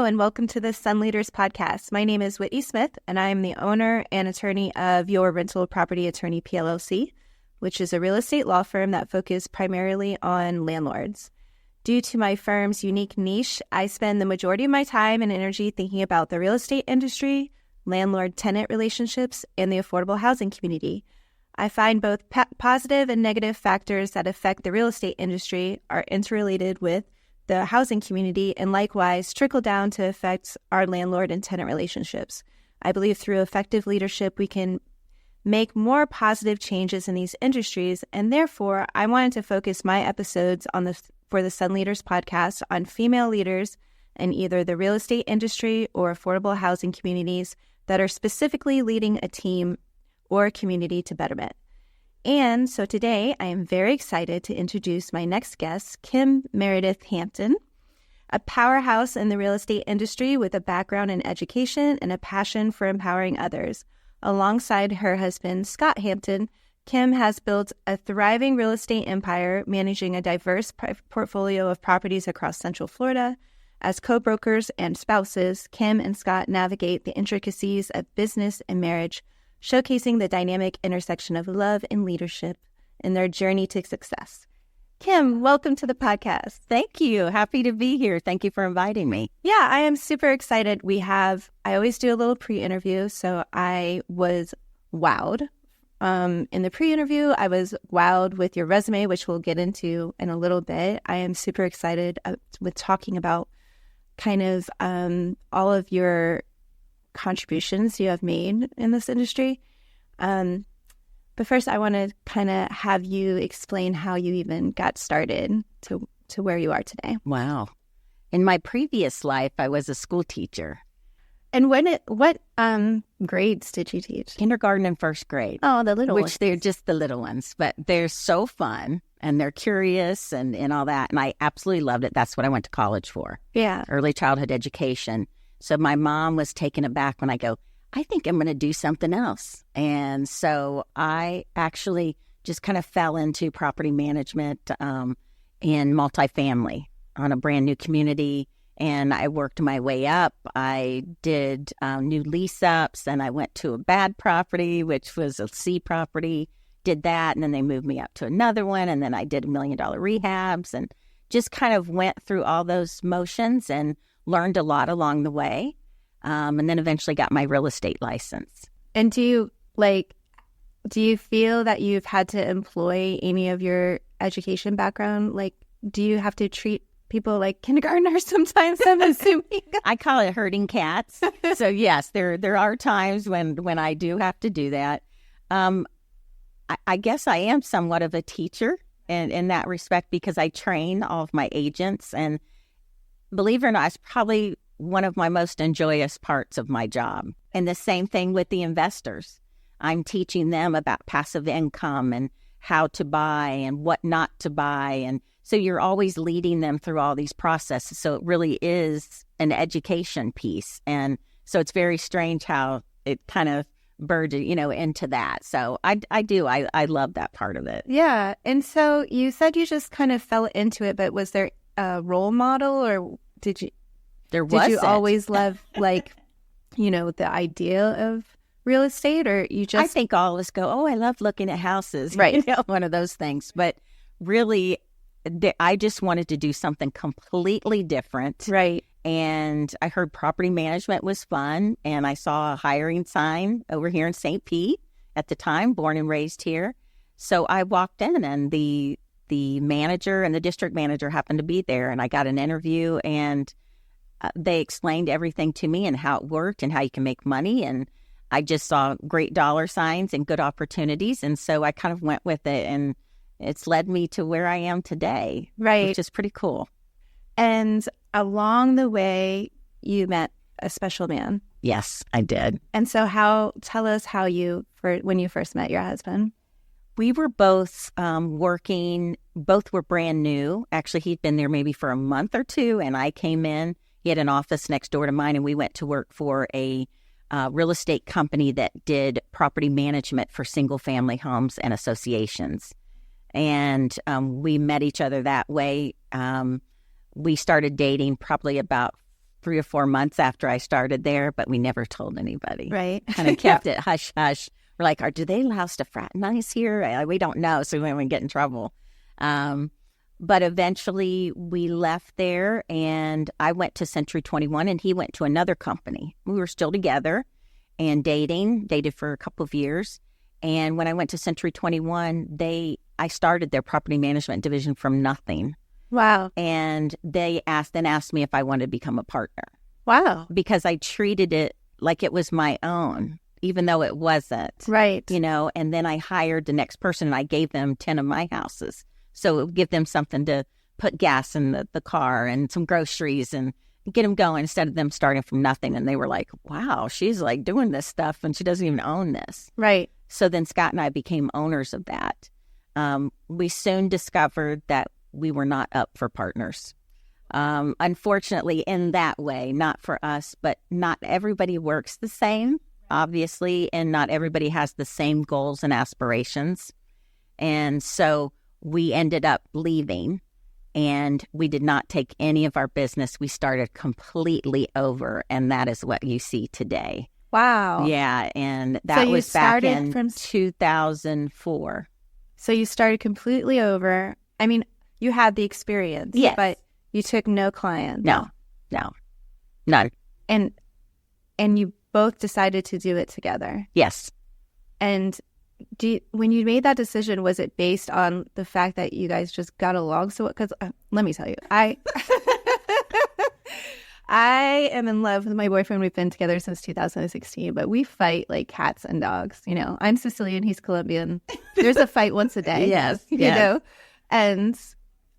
and welcome to the Sun Leaders podcast. My name is Whitney Smith, and I am the owner and attorney of Your Rental Property Attorney PLLC, which is a real estate law firm that focuses primarily on landlords. Due to my firm's unique niche, I spend the majority of my time and energy thinking about the real estate industry, landlord-tenant relationships, and the affordable housing community. I find both positive and negative factors that affect the real estate industry are interrelated with the housing community and likewise trickle down to affect our landlord and tenant relationships. I believe through effective leadership, we can make more positive changes in these industries, and therefore I wanted to focus my episodes for the Sun Leaders podcast on female leaders in either the real estate industry or affordable housing communities that are specifically leading a team or a community to betterment. And so today I am very excited to introduce my next guest, Meredith Hampton, a powerhouse in the real estate industry with a background in education and a passion for empowering others. Alongside her husband, Scott Hampton, Kim has built a thriving real estate empire, managing a diverse portfolio of properties across Central Florida. As co-brokers and spouses, Kim and Scott navigate the intricacies of business and marriage, showcasing the dynamic intersection of love and leadership in their journey to success. Kim, welcome to the podcast. Thank you. Happy to be here. Thank you for inviting me. Yeah, I am super excited. I always do a little pre-interview, so I was wowed. In the pre-interview, I was wowed with your resume, which we'll get into in a little bit. I am super excited with talking about kind of all of your contributions you have made in this industry. But first, I want to kind of have you explain how you even got started to where you are today. Wow. In my previous life, I was a school teacher. And what grades did you teach? Kindergarten and first grade. Oh, the little ones. Which they're just the little ones, but they're so fun and they're curious and all that. And I absolutely loved it. That's what I went to college for. Yeah. Early childhood education. So my mom was taken aback when I go, I think I'm going to do something else. And so I actually just kind of fell into property management in multifamily on a brand new community. And I worked my way up. I did new lease ups, and I went to a bad property, which was a C property, did that. And then they moved me up to another one. And then I did $1 million rehabs and just kind of went through all those motions and learned a lot along the way, and then eventually got my real estate license. And do you feel that you've had to employ any of your education background? Like, do you have to treat people like kindergartners sometimes, I'm assuming? I call it herding cats. So yes, there are times when I do have to do that. I guess I am somewhat of a teacher in that respect because I train all of my agents, and believe it or not, it's probably one of my most enjoyous parts of my job. And the same thing with the investors. I'm teaching them about passive income and how to buy and what not to buy. And so you're always leading them through all these processes. So it really is an education piece. And so it's very strange how it kind of burgeoned, into that. So I love that part of it. Yeah. And so you said you just kind of fell into it, but was there a role model, or did you always love the idea of real estate, or you just? I think all of us go, oh, I love looking at houses, right? One of those things. But really, I just wanted to do something completely different, right? And I heard property management was fun, and I saw a hiring sign over here in St. Pete at the time, born and raised here. So I walked in, and the manager and the district manager happened to be there, and I got an interview, and they explained everything to me and how it worked and how you can make money. And I just saw great dollar signs and good opportunities. And so I kind of went with it, and it's led me to where I am today, right? Which is pretty cool. And along the way, you met a special man. Yes, I did. And so tell us how when you first met your husband. We were both working, both were brand new. Actually, he'd been there maybe for a month or two, and I came in. He had an office next door to mine, and we went to work for a real estate company that did property management for single-family homes and associations. And we met each other that way. We started dating probably about 3 or 4 months after I started there, but we never told anybody. Right. Kind of kept it hush hush. We're like, do they allow us to fraternize here? We don't know, so we wouldn't get in trouble. But eventually we left there, and I went to Century 21, and he went to another company. We were still together and dated for a couple of years. And when I went to Century 21, I started their property management division from nothing. Wow. And they asked me if I wanted to become a partner. Wow. Because I treated it like it was my own, even though it wasn't. Right. And then I hired the next person, and I gave them 10 of my houses. So it would give them something to put gas in the car and some groceries and get them going instead of them starting from nothing. And they were like, wow, she's like doing this stuff and she doesn't even own this. Right. So then Scott and I became owners of that. We soon discovered that we were not up for partners. Unfortunately, in that way, not for us, but not everybody works the same, obviously, and not everybody has the same goals and aspirations. And so we ended up leaving, and we did not take any of our business. We started completely over, and that is what you see today. Wow. Yeah, and that was back in 2004. So you started completely over. I mean, you had the experience, yes, but you took no clients. No, none. And you both decided to do it together. Yes. And when you made that decision, was it based on the fact that you guys just got along? So, because let me tell you, I am in love with my boyfriend. We've been together since 2016, but we fight like cats and dogs. I'm Sicilian, he's Colombian. There's a fight once a day. Yes. And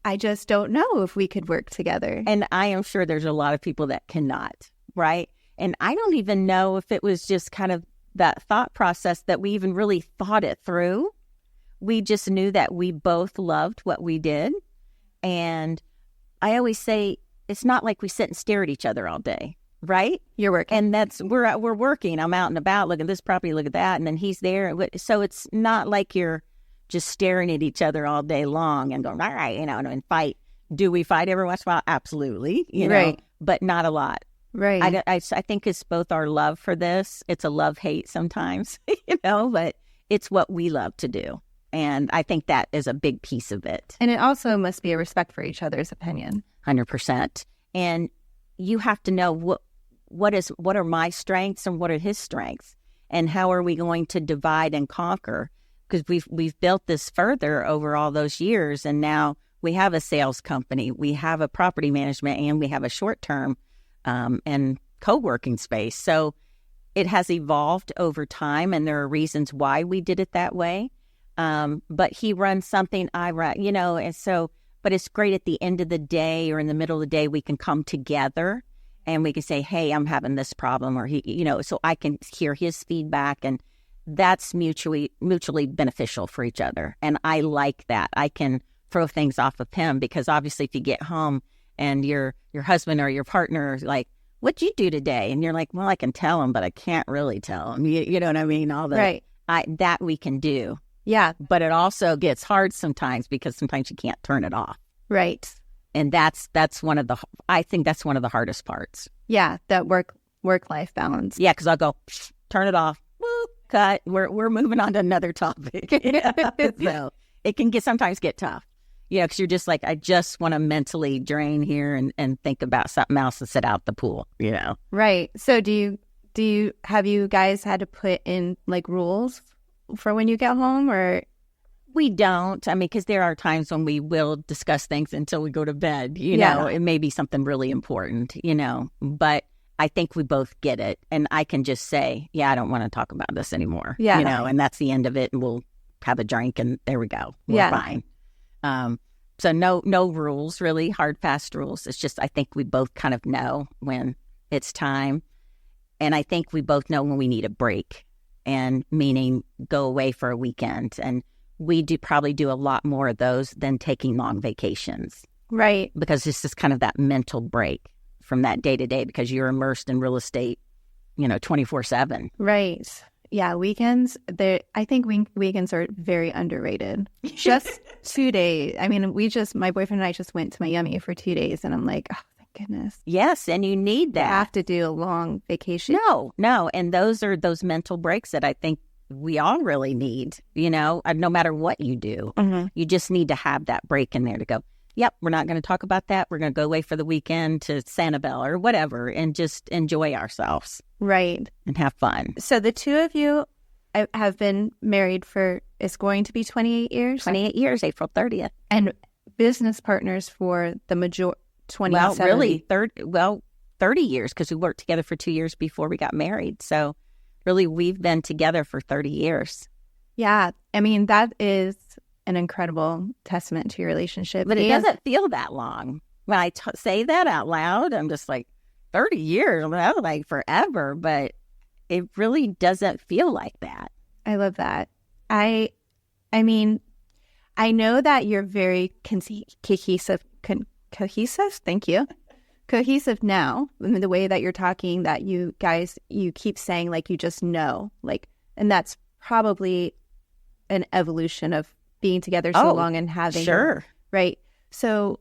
I just don't know if we could work together. And I am sure there's a lot of people that cannot, right? And I don't even know if it was just kind of that thought process that we even really thought it through. We just knew that we both loved what we did. And I always say, it's not like we sit and stare at each other all day, right? You're working. And we're working. I'm out and about, look at this property, look at that. And then he's there. So it's not like you're just staring at each other all day long and going, all right, and fight. Do we fight every once in a while? Absolutely. Right. But not a lot. Right. I think it's both our love for this. It's a love-hate sometimes, but it's what we love to do. And I think that is a big piece of it. And it also must be a respect for each other's opinion. 100%. And you have to know what are my strengths and what are his strengths, and how are we going to divide and conquer? Because we've built this further over all those years, and now we have a sales company, we have a property management, and we have a short-term and co-working space. So it has evolved over time, and there are reasons why we did it that way. But he runs something, I run, and so, but it's great at the end of the day or in the middle of the day, we can come together and we can say, hey, I'm having this problem, or he, so I can hear his feedback, and that's mutually beneficial for each other. And I like that. I can throw things off of him, because obviously if you get home and your husband or your partner is like, what'd you do today? And you're like, well, I can tell him, but I can't really tell him. You know what I mean? All that, right. That we can do. Yeah. But it also gets hard sometimes, because sometimes you can't turn it off. Right. And that's one of the hardest parts. Yeah. That work-life balance. Yeah. Because I'll go, turn it off. Whoop, cut. We're moving on to another topic. So it can sometimes get tough. Because you're just like, I just want to mentally drain here and think about something else and sit out the pool, Right. So have you guys had to put in like rules for when you get home, or? We don't. I mean, because there are times when we will discuss things until we go to bed, it may be something really important, but I think we both get it. And I can just say, yeah, I don't want to talk about this anymore, and that's the end of it. And we'll have a drink and there we go. We're fine. So no rules, really hard, fast rules. It's just, I think we both kind of know when it's time. And I think we both know when we need a break, and meaning go away for a weekend. And we probably do a lot more of those than taking long vacations. Right. Because it's just kind of that mental break from that day to day, because you're immersed in real estate, 24/7. Right. Yeah, weekends, I think weekends are very underrated. Just 2 days. I mean, my boyfriend and I just went to Miami for 2 days, and I'm like, oh, thank goodness. Yes, and you need You that. have to do a long vacation. No. And those are those mental breaks that I think we all really need, no matter what you do. Mm-hmm. You just need to have that break in there to go, yep, we're not going to talk about that. We're going to go away for the weekend to Sanibel or whatever and just enjoy ourselves. Right. And have fun. So the two of you have been married for, it's going to be 28 years? 28 years, April 30th. And business partners for the 27. Well, really, 30 years because we worked together for 2 years before we got married. So really, we've been together for 30 years. Yeah. I mean, that is an incredible testament to your relationship. But it doesn't feel that long. When I say that out loud, I'm just like, 30 years, that was like forever. But it really doesn't feel like that. I love that. I mean, I know that you're very cohesive. Thank you. Cohesive now, in the way that you're talking, that you guys, you keep saying like you just know, like, and that's probably an evolution of being together so long and having sure, right. So,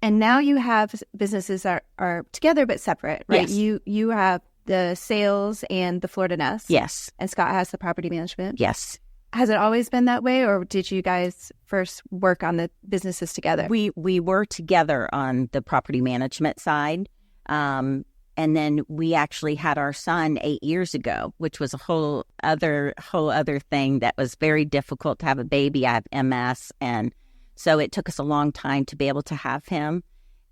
and now you have businesses that are together but separate, right? Yes. You have the sales and the Florida Nest. Yes. And Scott has the property management. Yes. Has it always been that way, or did you guys first work on the businesses together? We were together on the property management side. And then we actually had our son 8 years ago, which was a whole other thing that was very difficult to have a baby. I have MS. And so it took us a long time to be able to have him.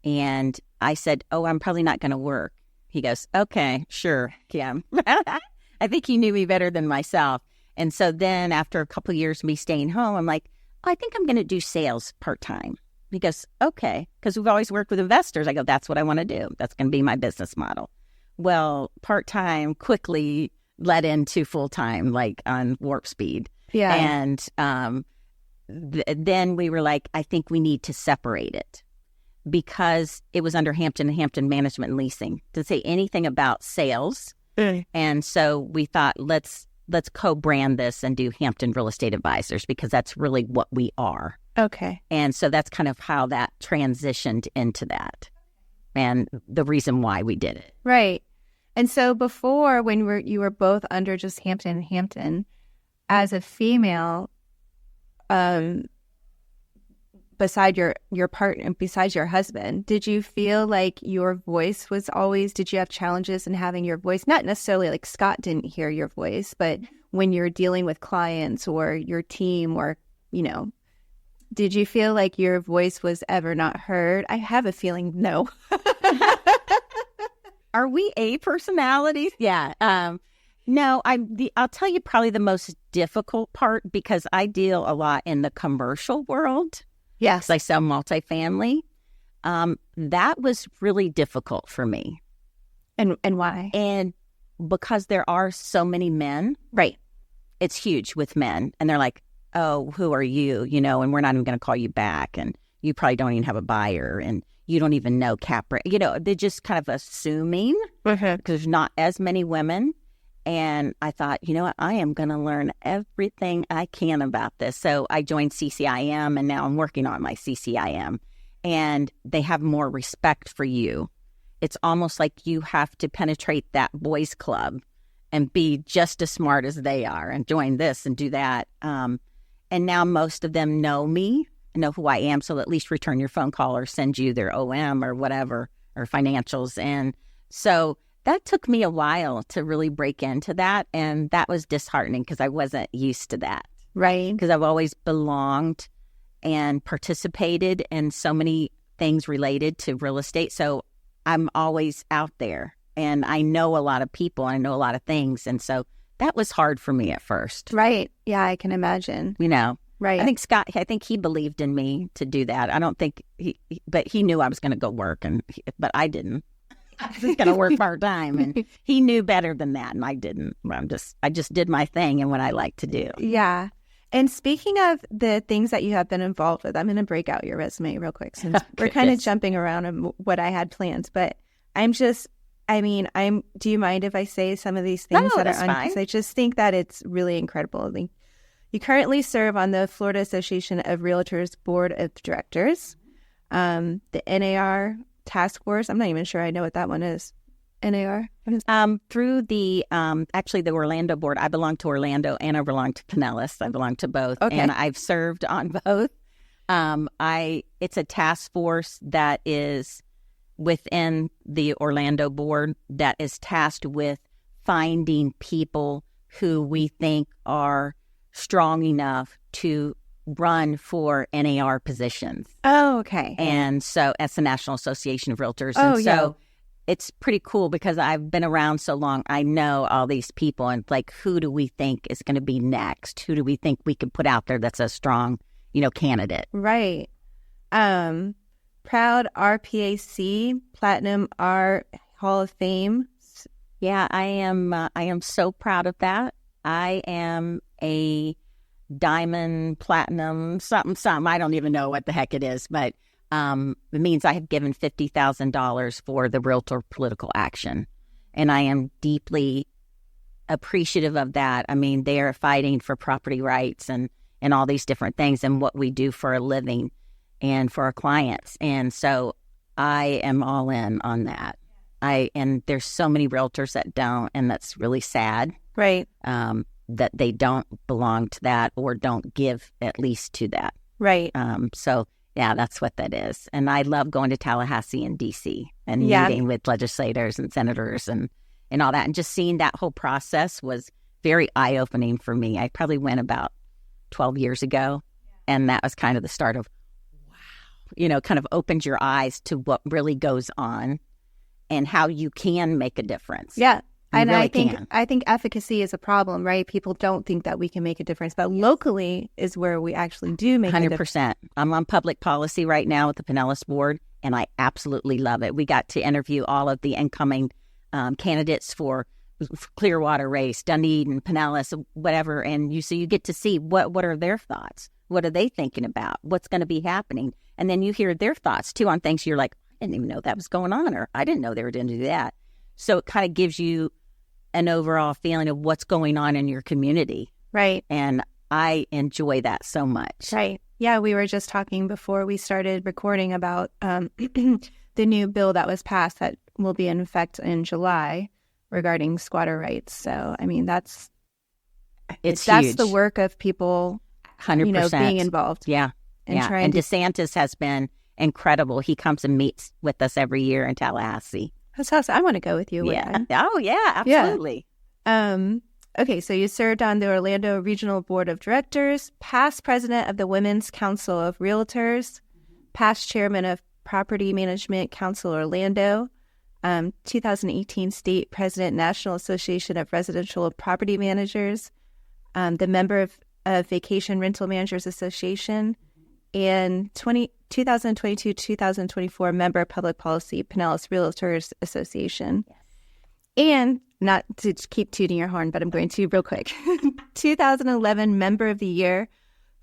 And I said, I'm probably not going to work. He goes, okay, sure, Kim. I think he knew me better than myself. And so then after a couple of years of me staying home, I'm like, I think I'm going to do sales part-time. He goes, okay, because we've always worked with investors. I go, that's what I want to do. That's going to be my business model. Well, part-time quickly led into full-time, like on warp speed. Yeah. And then we were like, I think we need to separate it because it was under Hampton and Hampton Management and Leasing. Didn't say anything about sales. And so we thought, let's co-brand this and do Hampton Real Estate Advisors because that's really what we are. Okay. And so that's kind of how that transitioned into that and the reason why we did it. Right. And so before, when you were both under just Hampton and Hampton, as a female, beside your partner, besides your husband, did you feel like your voice was always, did you have challenges in having your voice? Not necessarily like Scott didn't hear your voice, but when you're dealing with clients or your team or, did you feel like your voice was ever not heard? I have a feeling no. Are we A personalities? Yeah. No, I'll tell you probably the most difficult part because I deal a lot in the commercial world. Yes. I sell multifamily. That was really difficult for me. And why? And because there are so many men. Right. It's huge with men. And they're like, oh, who are you? And we're not even going to call you back. And you probably don't even have a buyer. And you don't even know cap rate. They're just kind of assuming because there's not as many women. And I thought, what? I am going to learn everything I can about this. So I joined CCIM, and now I'm working on my CCIM. And they have more respect for you. It's almost like you have to penetrate that boys' club and be just as smart as they are and join this and do that. And now most of them know me, know who I am, so at least return your phone call or send you their OM or whatever, or financials. And so that took me a while to really break into that. And that was disheartening because I wasn't used to that. Right. Because I've always belonged and participated in so many things related to real estate. So I'm always out there and I know a lot of people. I know a lot of things. And so that was hard for me at first. Right. Yeah, I can imagine. Right. I think Scott, he believed in me to do that. I don't think but he knew I was going to go work but I didn't. I was going to work part-time and he knew better than that. And I didn't. I just did my thing and what I like to do. Yeah. And speaking of the things that you have been involved with, I'm going to break out your resume real quick since we're kind of jumping around on what I had planned. But do you mind if I say some of these things that are on? Because I just think that it's really incredible. You currently serve on the Florida Association of Realtors Board of Directors, the NAR task force. I'm not even sure I know what that one is. NAR? Through the actually the Orlando board. I belong to Orlando and I belong to Pinellas. I belong to both, and I've served on both. It's a task force that is within the Orlando board that is tasked with finding people who we think are strong enough to run for NAR positions. Oh, okay. And so that's the National Association of Realtors. And so it's pretty cool because I've been around so long. I know all these people and like, who do we think is going to be next? Who do we think we could put out there that's a strong, candidate? Right. Proud RPAC, Platinum Art Hall of Fame. Yeah, I am so proud of that. I am a diamond, platinum, something. I don't even know what the heck it is, but it means I have given $50,000 for the Realtor Political Action. And I am deeply appreciative of that. I mean, they are fighting for property rights and all these different things and what we do for a living and for our clients. And so I am all in on that. And there's so many realtors that don't, and that's really sad. Right. That they don't belong to that or don't give at least to that. Right. So yeah, that's what that is. And I love going to Tallahassee and DC and meeting with legislators and senators and all that. And just seeing that whole process was very eye-opening for me. I probably went about 12 years ago. And that was kind of the start of, wow, kind of opened your eyes to what really goes on and how you can make a difference. Yeah. And really I think efficacy is a problem, right? People don't think that we can make a difference, but locally is where we actually do make 100%. A difference. I'm on public policy right now with the Pinellas board, and I absolutely love it. We got to interview all of the incoming candidates for Clearwater race, Dunedin, Pinellas, whatever, and so you get to see what are their thoughts, what are they thinking about, what's going to be happening, and then you hear their thoughts too on things. You're like, I didn't even know that was going on, or I didn't know they were going to do that. So it kind of gives you an overall feeling of what's going on in your community. Right. And I enjoy that so much. Right. Yeah, we were just talking before we started recording about the new bill that was passed that will be in effect in July regarding squatter rights. So, I mean, that's huge. The work of people, 100%. Being involved. Yeah. And DeSantis has been incredible. He comes and meets with us every year in Tallahassee. That's awesome. I want to go with you. Yeah. Oh, yeah, absolutely. Yeah. Okay, so you served on the Orlando Regional Board of Directors, past president of the Women's Council of Realtors, past chairman of Property Management Council Orlando, 2018 state president, National Association of Residential Property Managers, the member of Vacation Rental Managers Association, and 2022-2024 member of Public Policy, Pinellas Realtors Association. Yes. And not to keep tooting your horn, but I'm going to real quick. 2011 Member of the Year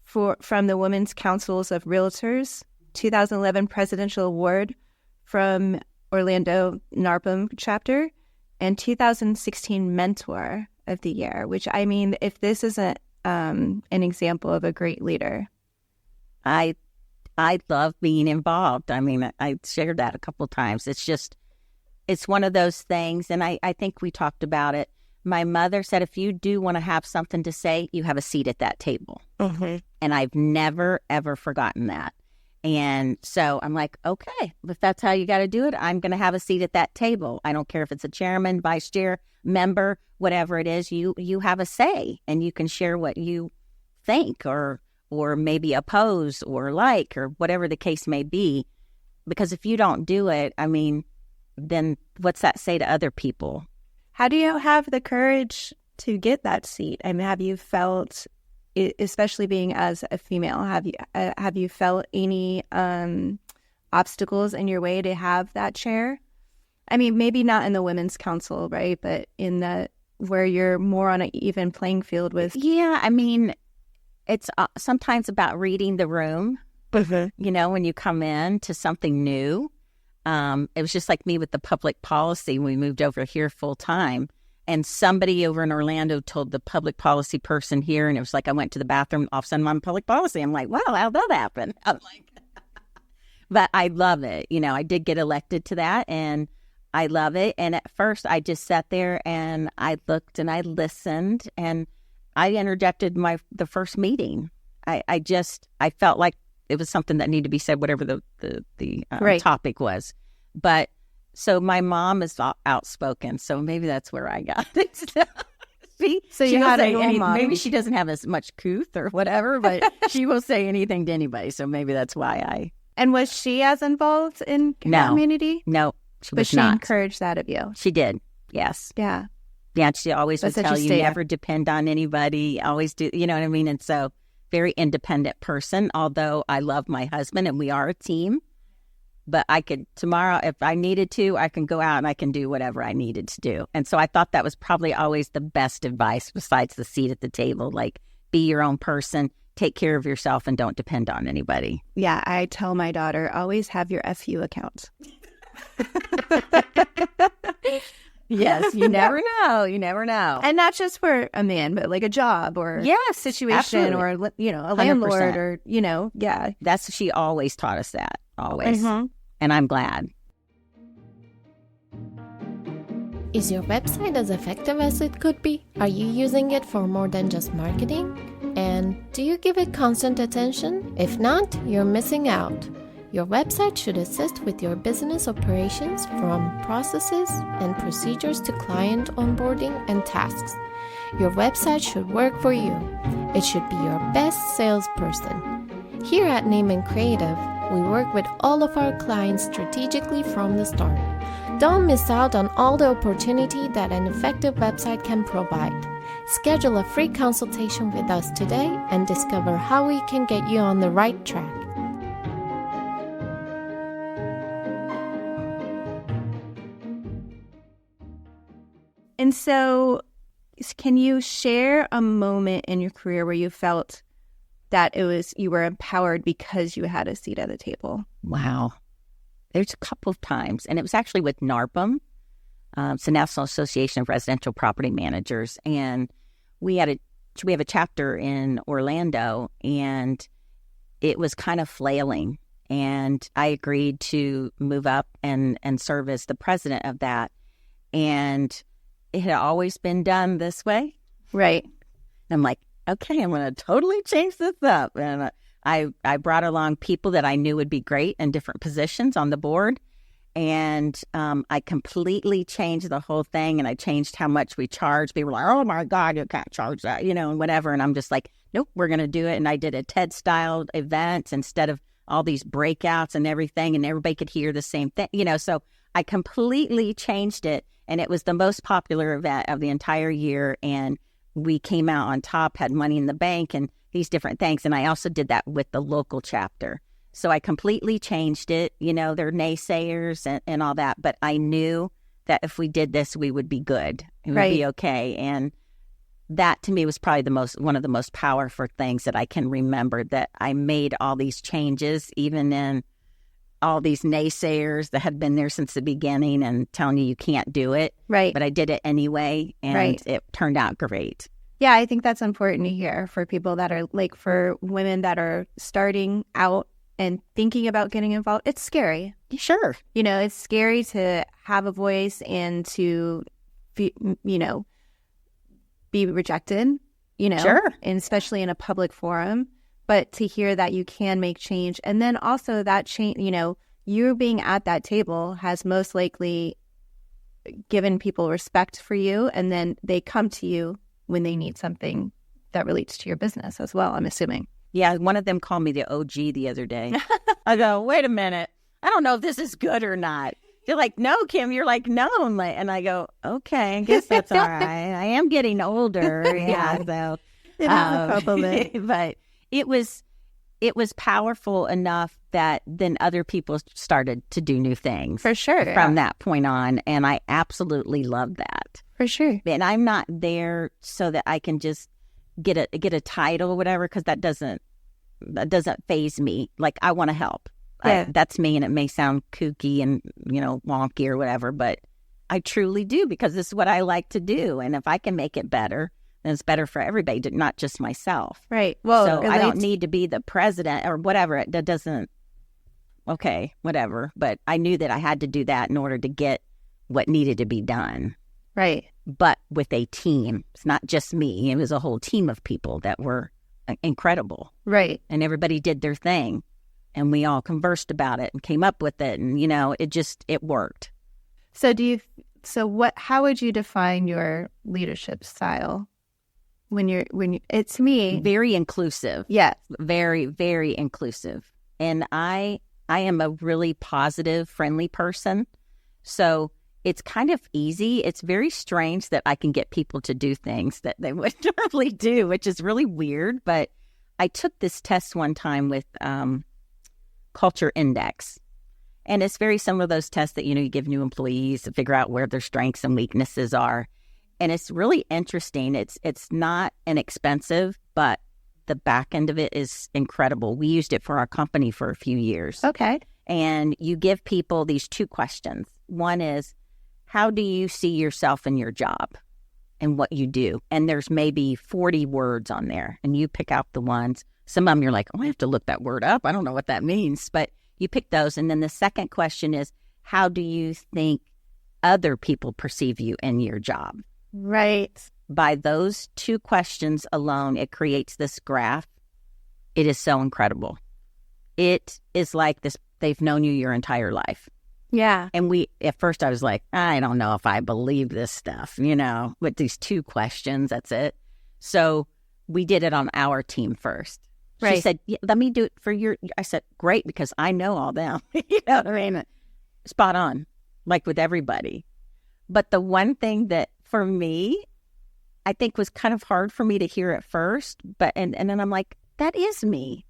from the Women's Councils of Realtors, 2011 Presidential Award from Orlando NARPM chapter, and 2016 Mentor of the Year, which, I mean, if this isn't an example of a great leader. I love being involved. I mean, I shared that a couple of times. It's one of those things, and I think we talked about it. My mother said, if you do want to have something to say, you have a seat at that table. Mm-hmm. And I've never, ever forgotten that. And so I'm like, okay, if that's how you got to do it, I'm going to have a seat at that table. I don't care if it's a chairman, vice chair, member, whatever it is, you have a say, and you can share what you think or maybe oppose or like, or whatever the case may be. Because if you don't do it, I mean, then what's that say to other people? How do you have the courage to get that seat? I mean, have you felt, especially being as a female, have you felt any obstacles in your way to have that chair? I mean, maybe not in the Women's Council, right? But in where you're more on an even playing field with. Yeah, I mean, it's sometimes about reading the room, when you come in to something new. It was just like me with the public policy when we moved over here full time. And somebody over in Orlando told the public policy person here, and it was like I went to the bathroom, all of a sudden I'm on public policy. I'm like, wow, how'd that happen? I'm like, But I love it. I did get elected to that, and I love it. And at first, I just sat there and I looked and I listened, and I interjected the first meeting. I felt like it was something that needed to be said, whatever the topic was. But so my mom is outspoken, so maybe that's where I got it. So you had a role model. Maybe she doesn't have as much couth or whatever, but she will say anything to anybody. So maybe that's why I. And was she as involved in community? No, she was not. But she encouraged that of you. She did. Yes. Yeah. Yeah. She always would tell you never depend on anybody. Always do. You know what I mean? And so very independent person. Although I love my husband and we are a team. But I could, tomorrow, if I needed to, I can go out and I can do whatever I needed to do. And so I thought that was probably always the best advice besides the seat at the table. Like, be your own person, take care of yourself, and don't depend on anybody. Yeah, I tell my daughter, always have your FU account. Yes, you never know. You never know. And not just for a man, but like a job or situation absolutely. Or, a landlord 100%. Or, yeah. She always taught us that, always. Mm-hmm. And I'm glad. Is your website as effective as it could be? Are you using it for more than just marketing? And do you give it constant attention? If not, you're missing out. Your website should assist with your business operations from processes and procedures to client onboarding and tasks. Your website should work for you. It should be your best salesperson. Here at Neiman Creative, we work with all of our clients strategically from the start. Don't miss out on all the opportunity that an effective website can provide. Schedule a free consultation with us today and discover how we can get you on the right track. And so, can you share a moment in your career where you felt that you were empowered because you had a seat at the table? Wow. There's a couple of times, and it was actually with NARPM. It's the National Association of Residential Property Managers, and we have a chapter in Orlando, and it was kind of flailing, and I agreed to move up and serve as the president of that, and it had always been done this way. Right. I'm like, okay, I'm going to totally change this up. And I brought along people that I knew would be great in different positions on the board. And I completely changed the whole thing. And I changed how much we charge. People were like, oh, my God, you can't charge that, and whatever. And I'm just like, nope, we're going to do it. And I did a TED-style event instead of all these breakouts and everything. And everybody could hear the same thing, So I completely changed it. And it was the most popular event of the entire year. And we came out on top, had money in the bank and these different things. And I also did that with the local chapter. So I completely changed it. They're naysayers and all that. But I knew that if we did this, we would be good. It would be okay. And that to me was probably one of the most powerful things that I can remember, that I made all these changes, even in all these naysayers that had been there since the beginning and telling you can't do it. Right. But I did it anyway, and it turned out great. Yeah, I think that's important to hear for people that are for women that are starting out and thinking about getting involved. It's scary. Sure. It's scary to have a voice and to, be rejected, Sure. And especially in a public forum. But to hear that you can make change, and then also that change, you being at that table has most likely given people respect for you, and then they come to you when they need something that relates to your business as well, I'm assuming. Yeah, one of them called me the OG the other day. I go, wait a minute, I don't know if this is good or not. They're like, no, Kim. You're like, no. And I go, okay, I guess that's all right. I am getting older. Yeah, so it is a compliment. But it was powerful enough that then other people started to do new things. For sure. From that point on. And I absolutely love that. For sure. And I'm not there so that I can just get a title or whatever, because that doesn't faze me. Like, I want to help. Yeah. That's me, and it may sound kooky and, wonky or whatever, but I truly do, because this is what I like to do. And if I can make it better, then it's better for everybody, not just myself. Right. Well, so I don't need to be the president or whatever. That doesn't okay, whatever. But I knew that I had to do that in order to get what needed to be done. Right. But with a team. It's not just me. It was a whole team of people that were incredible. Right. And everybody did their thing. And we all conversed about it and came up with it. And, it worked. So how would you define your leadership style it's me? Very inclusive. Yes. Very, very inclusive. And I am a really positive, friendly person. So it's kind of easy. It's very strange that I can get people to do things that they wouldn't normally do, which is really weird. But I took this test one time with Culture Index. And it's very similar to those tests that, you give new employees to figure out where their strengths and weaknesses are. And it's really interesting. It's not inexpensive, but the back end of it is incredible. We used it for our company for a few years. Okay. And you give people these 2 questions. One is, how do you see yourself in your job and what you do? And there's maybe 40 words on there. And you pick out the ones. Some of them you're like, I have to look that word up. I don't know what that means. But you pick those. And then the second question is, how do you think other people perceive you in your job? Right. By those 2 questions alone, it creates this graph. It is so incredible. It is like this. They've known you your entire life. Yeah. And at first I was like, I don't know if I believe this stuff, with these 2 questions, that's it. So we did it on our team first. Right. She said, let me do it for I said, great, because I know all them. You know what I mean? Spot on, like with everybody. But the one thing that for me, I think was kind of hard for me to hear at first, but and then I'm like, that is me.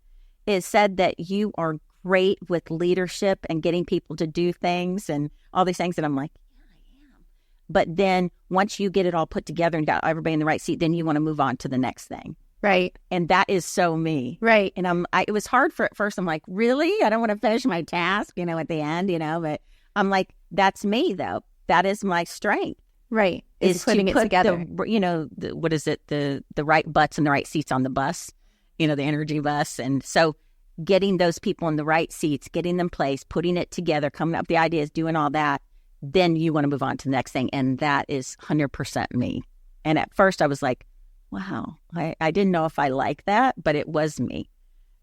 It said that you are great with leadership and getting people to do things and all these things. And I'm like, yeah, I am. But then once you get it all put together and got everybody in the right seat, then you want to move on to the next thing. Right. And that is so me. Right. And it was hard at first. I'm like, really? I don't want to finish my task, at the end, but I'm like, that's me though. That is my strength. Right. Is putting to it put together. What is it? The right butts and the right seats on the bus, the energy bus. And so getting those people in the right seats, getting them placed, putting it together, coming up with the ideas, doing all that, then you want to move on to the next thing. And that is 100% me. And at first I was like, wow, I didn't know if I like that, but it was me.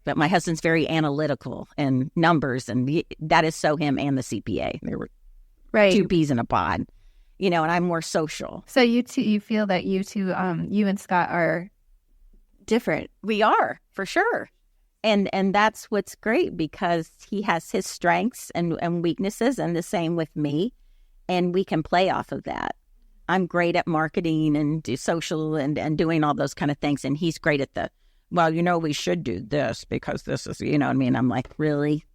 But my husband's very analytical and numbers, and that is so him and the CPA. They were 2 peas in a pod, and I'm more social. So you feel that you two, you and Scott are different. We are, for sure. And that's what's great, because he has his strengths and weaknesses, and the same with me. And we can play off of that. I'm great at marketing and do social and doing all those kind of things. And he's great at we should do this because this is, what I mean? I'm like, really?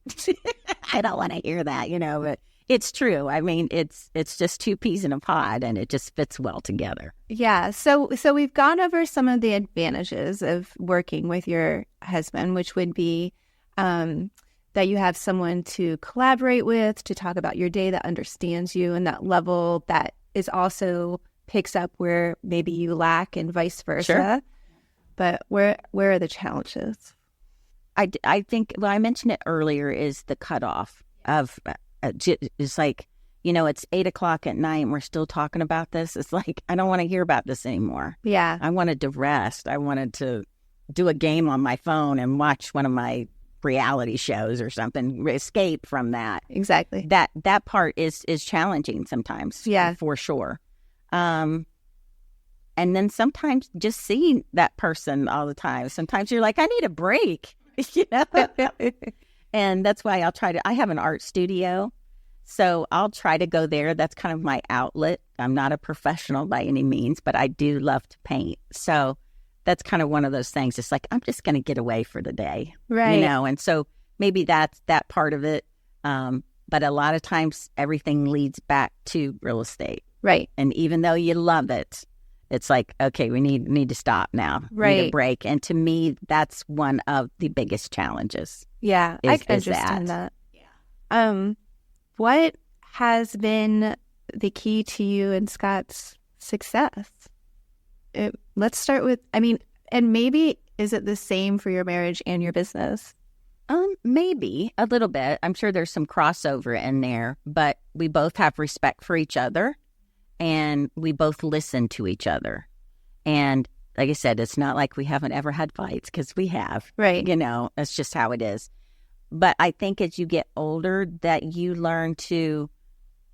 I don't want to hear that, but it's true. I mean, it's just 2 peas in a pod, and it just fits well together. Yeah. So we've gone over some of the advantages of working with your husband, which would be that you have someone to collaborate with, to talk about your day, that understands you, and that level that is also picks up where maybe you lack, and vice versa. Sure. But where are the challenges? I think, I mentioned it earlier, is the cutoff of, it's like, it's 8:00 at night and we're still talking about this. It's like, I don't want to hear about this anymore. Yeah. I wanted to rest. I wanted to do a game on my phone and watch one of my reality shows or something, escape from that. Exactly. That part is challenging sometimes. Yeah. For sure. And then sometimes just seeing that person all the time, sometimes you're like, I need a break, And that's why I have an art studio, so I'll try to go there. That's kind of my outlet. I'm not a professional by any means, but I do love to paint. So that's kind of one of those things. It's like, I'm just going to get away for the day. Right. And so maybe that's that part of it. But a lot of times everything leads back to real estate. Right. And even though you love it, it's like, okay, we need to stop now. Right. Need a break. And to me, that's one of the biggest challenges. Yeah, I can understand that. Yeah. What has been the key to you and Scott's success? Let's start with, and maybe is it the same for your marriage and your business? Maybe a little bit. I'm sure there's some crossover in there, but we both have respect for each other and we both listen to each other. And like I said, it's not like we haven't ever had fights, because we have. Right. That's just how it is. But I think as you get older that you learn to,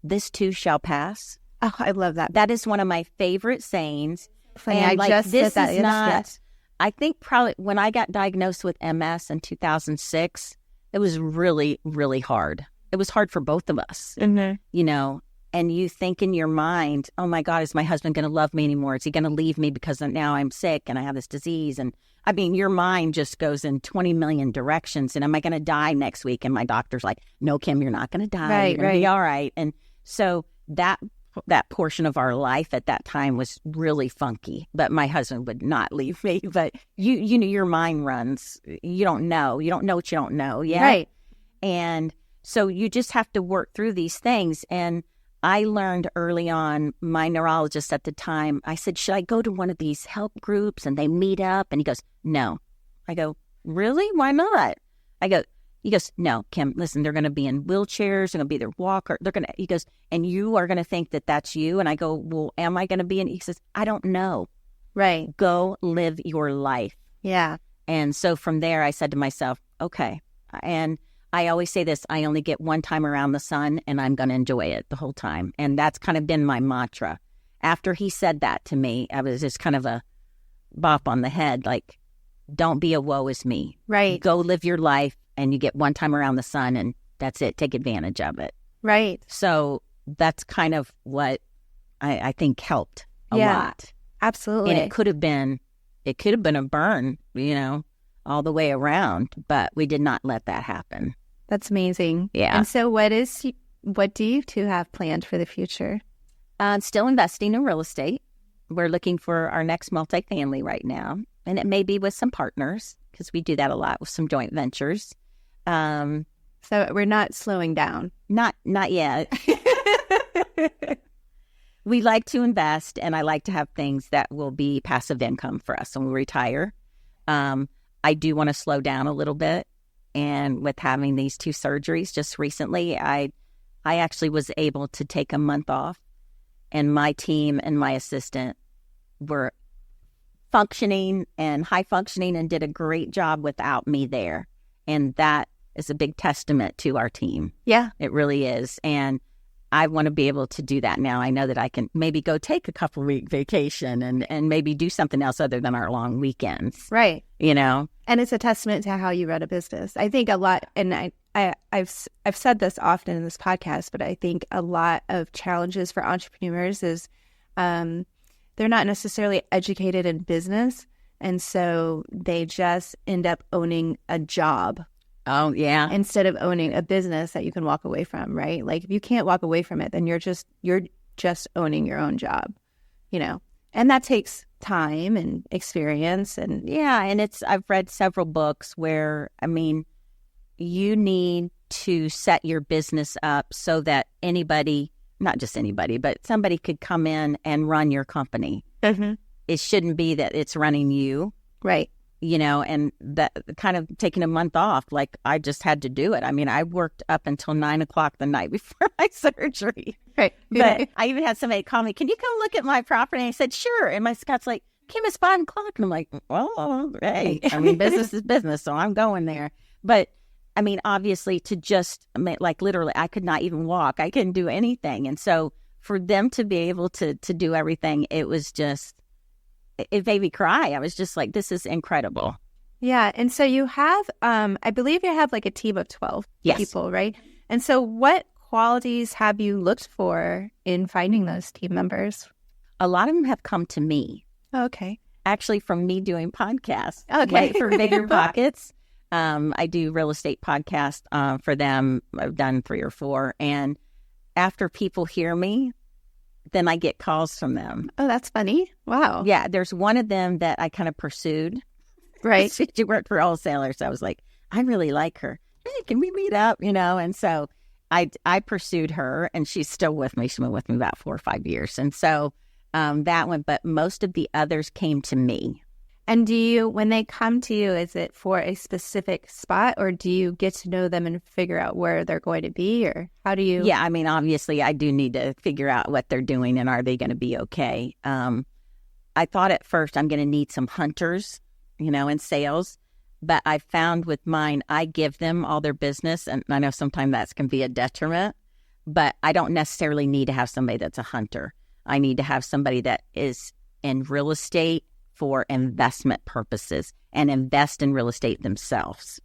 this too shall pass. Oh, I love that. That is one of my favorite sayings. Funny, And I just this said that. is not, Yes. I think probably when I got diagnosed with MS in 2006, it was really, really hard. It was hard for both of us, and you think in your mind, oh my God, is my husband going to love me anymore? Is he going to leave me because now I'm sick and I have this disease? And I mean, your mind just goes in 20 million directions. And am I going to die next week? And my doctor's like, no, Kim, you're not going to die. Right, you're going to be all right. And so that portion of our life at that time was really funky, but my husband would not leave me. But you know, your mind runs. You don't know what you don't know yet. Right. And so you just have to work through these things. And I learned early on, my neurologist at the time, I said, should I go to one of these help groups and they meet up? And he goes, no. I go, really? Why not? He goes, no, Kim, listen, they're going to be in wheelchairs. They're going to be their walker. He goes, and you are going to think that that's you. And I go, well, am I going to be in? He says, I don't know. Right. Go live your life. Yeah. And so from there, I said to myself, okay. And I always say this, I only get one time around the sun and I'm going to enjoy it the whole time. And that's kind of been my mantra. After he said that to me, I was just kind of a bop on the head, like, don't be a woe is me. Right. Go live your life. And you get one time around the sun and that's it. Take advantage of it. Right. So that's kind of what I think helped a lot. Absolutely. And it could have been a burn, all the way around, but we did not let that happen. That's amazing. Yeah. And so what do you two have planned for the future? Still investing in real estate. We're looking for our next multifamily right now. And it may be with some partners, because we do that a lot with some joint ventures. So we're not slowing down. Not yet. We like to invest, and I like to have things that will be passive income for us when we retire. I do want to slow down a little bit. And with having these 2 surgeries just recently, I actually was able to take a month off, and my team and my assistant were functioning and high functioning and did a great job without me there. And that is a big testament to our team. Yeah. It really is. And I want to be able to do that now. I know that I can maybe go take a couple week vacation and maybe do something else other than our long weekends. Right. And it's a testament to how you run a business. I think a lot, and I've said this often in this podcast, but I think a lot of challenges for entrepreneurs is they're not necessarily educated in business. And so they just end up owning a job. Oh, yeah. Instead of owning a business that you can walk away from, right? Like if you can't walk away from it, then you're just owning your own job, and that takes time and experience. And yeah. And I've read several books where, you need to set your business up so that anybody, not just anybody, but somebody could come in and run your company. Mm-hmm. It shouldn't be that it's running you. Right. And that kind of taking a month off, like I just had to do it. I worked up until 9:00 the night before my surgery. Right. But I even had somebody call me, can you come look at my property? And I said, sure. And my Scott's like, Kim, it's 5:00. And I'm like, well, hey, business is business. So I'm going there. But obviously literally, I could not even walk. I couldn't do anything. And so for them to be able to do everything, it was just, it made me cry. I was just like, this is incredible. Yeah. And so you have, I believe you have like a team of 12 people, right? And so what qualities have you looked for in finding those team members? A lot of them have come to me. Okay. Actually, from me doing podcasts. Okay. For Bigger Pockets. I do real estate podcasts for them. I've done 3 or 4. And after people hear me, then I get calls from them. Oh, that's funny. Wow. Yeah, there's one of them that I kind of pursued. Right. She worked for wholesalers. So I was like, I really like her. Hey, can we meet up? And so I pursued her, and she's still with me. She's been with me about 4 or 5 years. And so that one, but most of the others came to me. And when they come to you, is it for a specific spot, or do you get to know them and figure out where they're going to be, or how do you? Yeah, I mean, obviously, I do need to figure out what they're doing and are they going to be okay. I thought at first I'm going to need some hunters, in sales, but I found with mine, I give them all their business, and I know sometimes that can be a detriment, but I don't necessarily need to have somebody that's a hunter. I need to have somebody that is in real estate for investment purposes and invest in real estate themselves.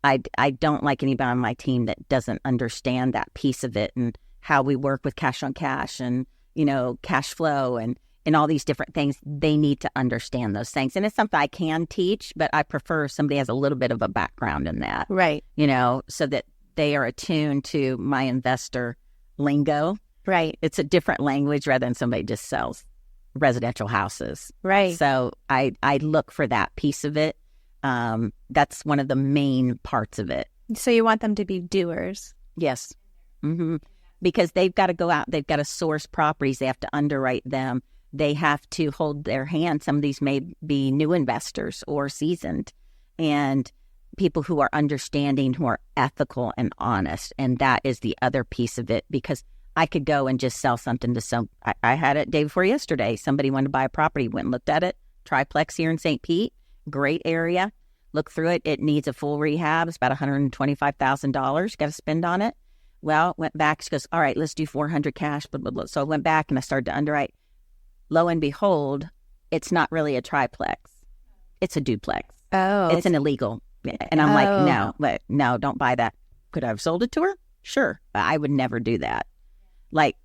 I don't like anybody on my team that doesn't understand that piece of it and how we work with cash on cash and, cash flow and all these different things. They need to understand those things. And it's something I can teach, but I prefer somebody has a little bit of a background in that. Right. So that they are attuned to my investor lingo. Right. It's a different language rather than somebody just sells residential houses. Right. So I look for that piece of it. That's one of the main parts of it. So you want them to be doers. Yes. Mm-hmm. Because they've got to go out. They've got to source properties. They have to underwrite them. They have to hold their hand. Some of these may be new investors or seasoned and people who are understanding, who are ethical and honest. And that is the other piece of it, because I could go and just sell something to some. I had it day before yesterday. Somebody wanted to buy a property, went and looked at it. Triplex here in St. Pete, great area. Look through it. It needs a full rehab. It's about $125,000. Got to spend on it. Well, went back. She goes, all right, let's do 400 cash. Blah, blah, blah. So I went back and I started to underwrite. Lo and behold, it's not really a triplex. It's a duplex. Oh, it's an illegal. And I'm like, no, don't buy that. Could I have sold it to her? Sure. But I would never do that. Like,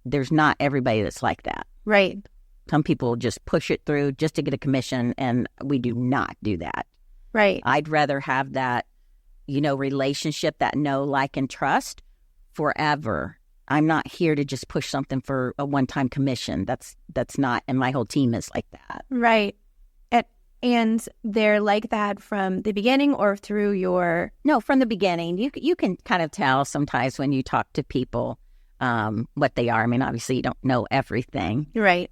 there's not everybody that's like that. Right. Some people just push it through just to get a commission, and we do not do that. Right. I'd rather have that, relationship, that know, like, and trust forever. I'm not here to just push something for a one-time commission. That's not, and my whole team is like that. Right. And they're like that from the beginning or through your... No, from the beginning. You can kind of tell sometimes when you talk to people what they are. I mean, obviously you don't know everything. Right.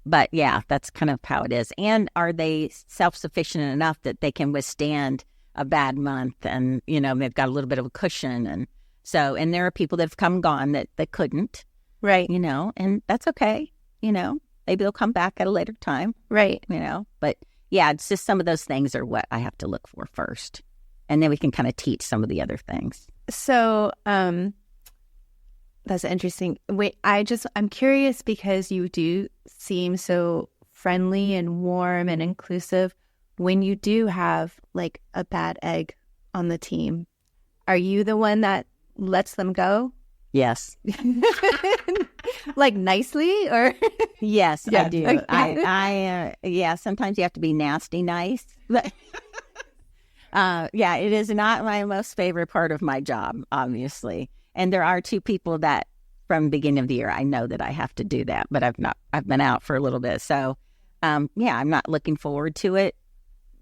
But yeah, that's kind of how it is. And are they self-sufficient enough that they can withstand a bad month and, they've got a little bit of a cushion. And so, and there are people that have come and gone that couldn't. Right. And that's okay. Maybe they'll come back at a later time. Right. But yeah, it's just some of those things are what I have to look for first. And then we can kind of teach some of the other things. So, that's interesting. Wait, I'm curious because you do seem so friendly and warm and inclusive. When you do have like a bad egg on the team, are you the one that lets them go? Yes. Like nicely or? Yes, yeah. I do. Okay. Yeah, sometimes you have to be nasty nice. Yeah, it is not my most favorite part of my job, obviously. And there are two people that from the beginning of the year, I know that I have to do that, but I've been out for a little bit. So, yeah, I'm not looking forward to it,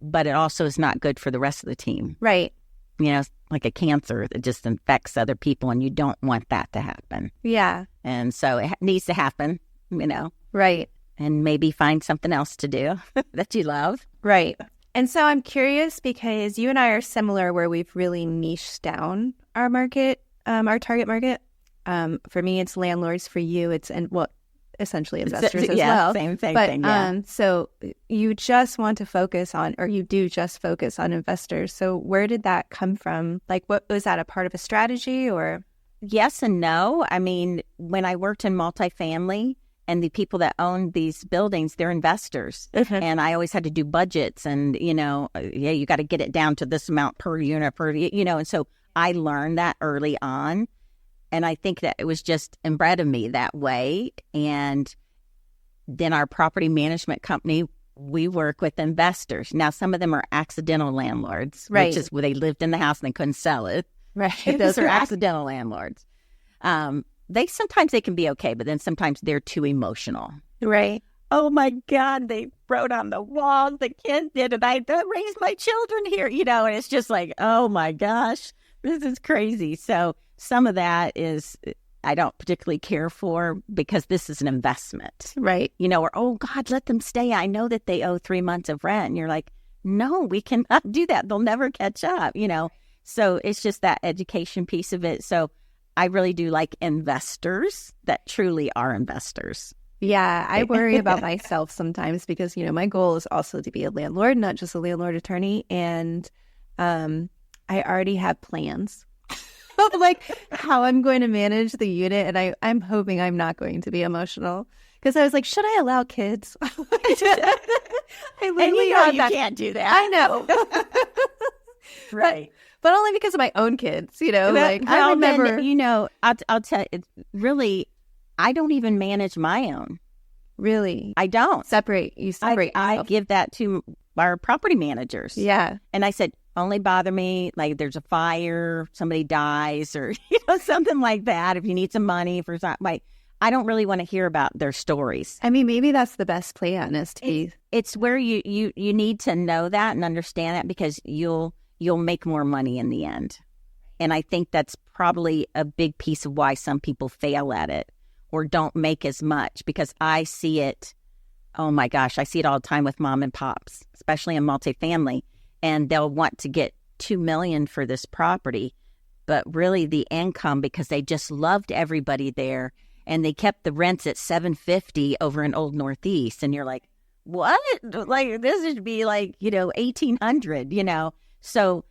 but it also is not good for the rest of the team. Right. Like a cancer that just infects other people, and you don't want that to happen. Yeah. And so it needs to happen, Right. And maybe find something else to do that you love. Right. And so I'm curious because you and I are similar where we've really niched down our market, our target market. For me, it's landlords. For you, it's essentially investors as well. Same thing. But so you just want to focus on, or you do just focus on investors. So where did that come from? Like, what was that a part of a strategy or? Yes and no. I mean, when I worked in multifamily and the people that own these buildings, they're investors. Mm-hmm. And I always had to do budgets and, you got to get it down to this amount per unit, and so I learned that early on. And I think that it was just inbred in me that way. And then our property management company, we work with investors. Now, some of them are accidental landlords, right, which is where they lived in the house and they couldn't sell it. Right. Those are accidental landlords. Sometimes they can be okay, but then sometimes they're too emotional. Right. Oh my God, they wrote on the walls, the kids did, and I raised my children here, and it's just like, oh my gosh, this is crazy. So some of that is I don't particularly care for, because this is an investment. Right. Or, oh, God, let them stay. I know that they owe 3 months of rent. And you're like, no, we cannot do that. They'll never catch up, So it's just that education piece of it. So I really do like investors that truly are investors. Yeah, I worry about myself sometimes because, my goal is also to be a landlord, not just a landlord attorney. And I already have plans of like how I'm going to manage the unit. And I'm hoping I'm not going to be emotional because I was like, should I allow kids? I literally you can't do that. I know. Right. But only because of my own kids, I remember. Then, I'll tell you, really, I don't even manage my own. Really? I don't. You separate I give that to our property managers. Yeah. And I said, only bother me, like there's a fire, somebody dies, or, something like that. If you need some money for something, like, I don't really want to hear about their stories. I mean, maybe that's the best plan is to be. It's where you need to know that and understand that, because you'll make more money in the end. And I think that's probably a big piece of why some people fail at it or don't make as much, because I see it. Oh my gosh, I see it all the time with mom and pops, especially in multifamily, and they'll want to get $2 million for this property, but really the income, because they just loved everybody there and they kept the rents at $750 over in Old Northeast, and you're like, what? Like this should be like $1,800, So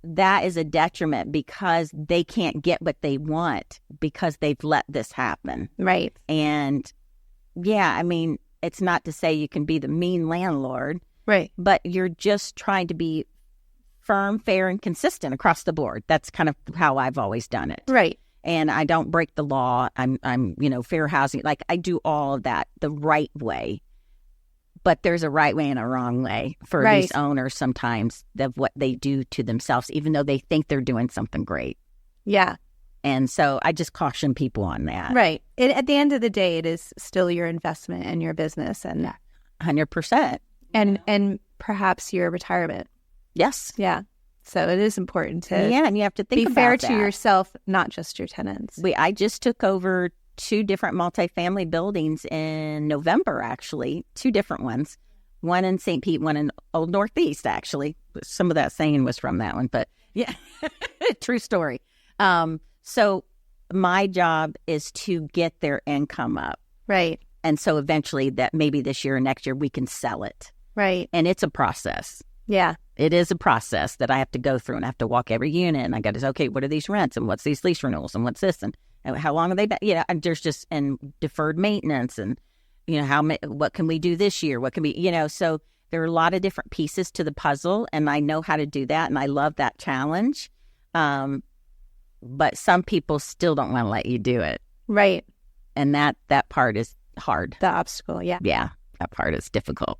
that is a detriment because they can't get what they want because they've let this happen. Right. And yeah, I mean, it's not to say you can be the mean landlord. Right. But you're just trying to be firm, fair, and consistent across the board. That's kind of how I've always done it. Right. And I don't break the law. I'm fair housing. Like I do all of that the right way. But there's a right way and a wrong way for these owners sometimes of what they do to themselves, even though they think they're doing something great. Yeah. And so I just caution people on that. Right. At the end of the day, it is still your investment and your business, and 100%. And perhaps your retirement. Yes. Yeah. So it is important to and you have to think be fair that. To yourself, not just your tenants. I just took over 2 different multifamily buildings in November, actually. 2 different ones. One in St. Pete, one in Old Northeast, actually. Some of that saying was from that one, but yeah, true story. So my job is to get their income up. Right. And so eventually that maybe this year or next year we can sell it. Right. And it's a process. Yeah. It is a process that I have to go through, and I have to walk every unit, and I got to say, okay, what are these rents, and what's these lease renewals, and what's this, and how long are they back? And there's just, and deferred maintenance, and, what can we do this year? What can we, so there are a lot of different pieces to the puzzle, and I know how to do that, and I love that challenge. But some people still don't want to let you do it. Right. And that part is hard. The obstacle. Yeah. Yeah. That part is difficult.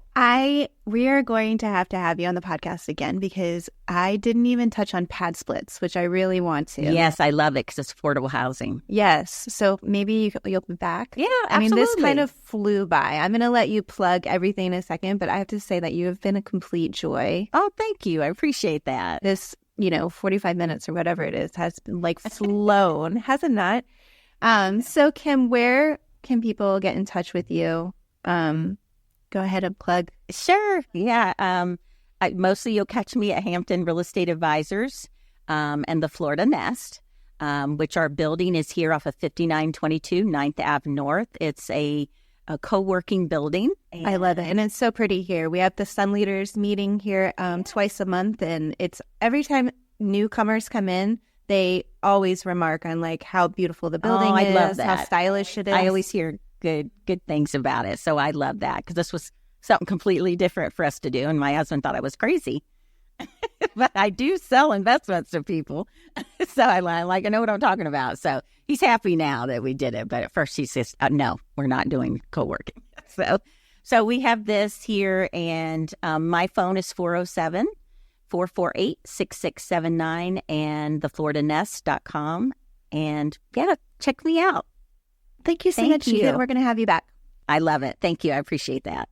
We are going to have you on the podcast again because I didn't even touch on pad splits, which I really want to. Yes, I love it because it's affordable housing. Yes. So maybe you'll be back. Yeah, absolutely. I mean, this kind of flew by. I'm going to let you plug everything in a second, but I have to say that you have been a complete joy. Oh, thank you. I appreciate that. This, 45 minutes or whatever it is has been like flown, has it not? So Kim, where can people get in touch with you? Go ahead and plug. Sure. Yeah. Mostly you'll catch me at Hampton Real Estate Advisors and the Florida Nest, which our building is here off of 5922 9th Ave North. It's a co-working building. I love it. And it's so pretty here. We have the Sun Leaders meeting here twice a month. And it's every time newcomers come in, they always remark on like how beautiful the building is. I love that. How stylish it is. I always hear good things about it. So I love that because this was something completely different for us to do. And my husband thought I was crazy. But I do sell investments to people. So I know what I'm talking about. So he's happy now that we did it. But at first he says, no, we're not doing co-working. So we have this here. And my phone is 407-448-6679 and thefloridanest.com. And yeah, check me out. Thank you so much. We're going to have you back. I love it. Thank you. I appreciate that.